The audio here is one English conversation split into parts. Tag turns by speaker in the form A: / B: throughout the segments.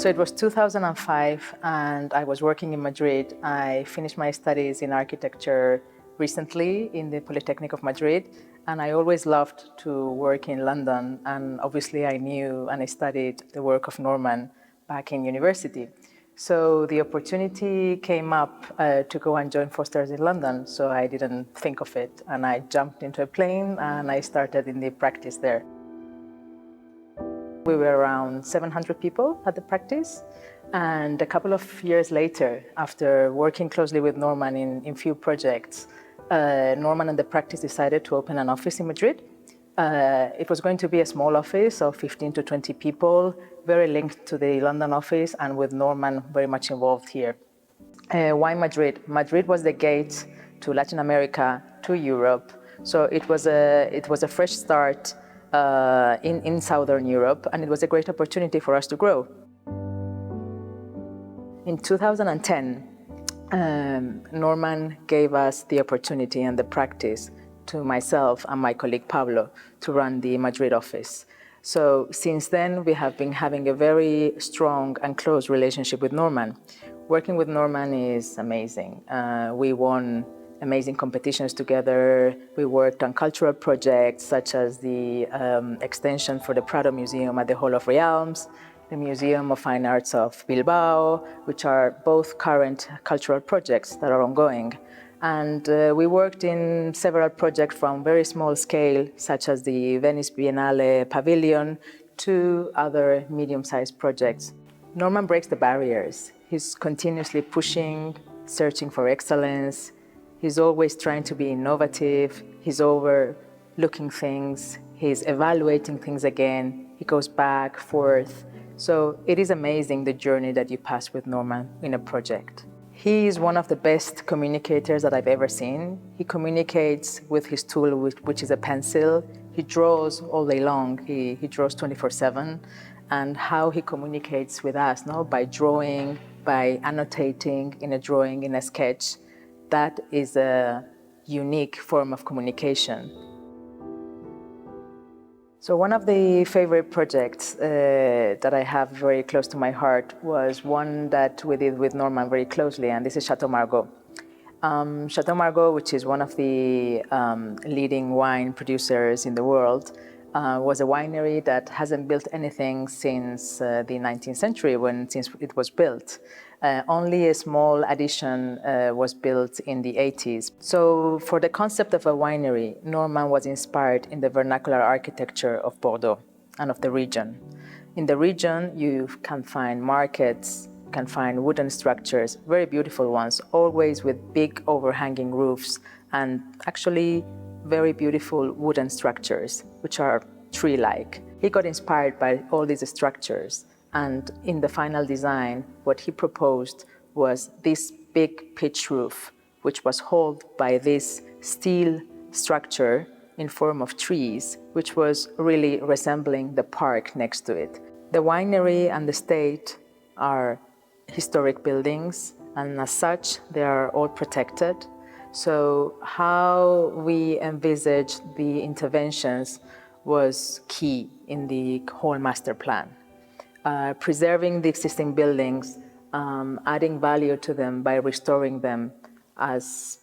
A: So it was 2005 and I was working in Madrid. I finished my studies in architecture recently in the Polytechnic of Madrid, and I always loved to work in London, and obviously I knew and I studied the work of Norman back in university. So the opportunity came up to go and join Foster's in London, so I didn't think of it, and I jumped into a plane and I started in the practice there. We were around 700 people at the practice, and a couple of years later, after working closely with Norman in few projects, Norman and the practice decided to open an office in Madrid. It was going to be a small office of 15 to 20 people, very linked to the London office, and with Norman very much involved here. Why Madrid? Madrid was the gate to Latin America, to Europe, so it was a fresh start in Southern Europe, and it was a great opportunity for us to grow. In 2010, Norman gave us the opportunity and the practice to myself and my colleague Pablo to run the Madrid office. So since then, we have been having a very strong and close relationship with Norman. Working with Norman is amazing. We won amazing competitions together. We worked on cultural projects such as the extension for the Prado Museum at the Hall of Realms, the Museum of Fine Arts of Bilbao, which are both current cultural projects that are ongoing. And we worked in several projects from very small scale, such as the Venice Biennale Pavilion, to other medium-sized projects. Norman breaks the barriers. He's continuously pushing, searching for excellence. He's always trying to be innovative. He's overlooking things. He's evaluating things again. He goes back, forth. So it is amazing the journey that you pass with Norman in a project. He is one of the best communicators that I've ever seen. He communicates with his tool, which is a pencil. He draws all day long. He draws 24/7. And how he communicates with us, by drawing, by annotating in a drawing, in a sketch, that is a unique form of communication. So one of the favorite projects that I have very close to my heart was one that we did with Norman very closely, and this is Chateau Margaux. Chateau Margaux, which is one of the leading wine producers in the world, was a winery that hasn't built anything since the 19th century, since it was built. Only a small addition was built in the 80s. So for the concept of a winery, Norman was inspired in the vernacular architecture of Bordeaux and of the region. In the region, you can find markets, you can find wooden structures, very beautiful ones, always with big overhanging roofs, and actually very beautiful wooden structures, which are tree-like. He got inspired by all these structures, and in the final design, what he proposed was this big pitch roof, which was held by this steel structure in form of trees, which was really resembling the park next to it. The winery and the estate are historic buildings, and as such, they are all protected. So how we envisaged the interventions was key in the whole master plan. Preserving the existing buildings, adding value to them by restoring them as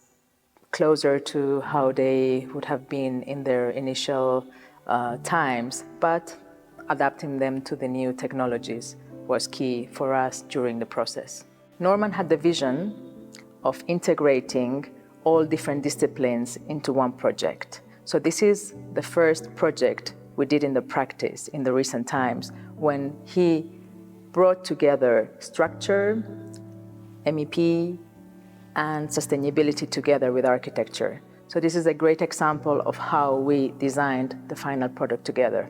A: closer to how they would have been in their initial times, but adapting them to the new technologies was key for us during the process. Norman had the vision of integrating all different disciplines into one project. So this is the first project we did in the practice in the recent times, when he brought together structure, MEP, and sustainability together with architecture. So this is a great example of how we designed the final product together.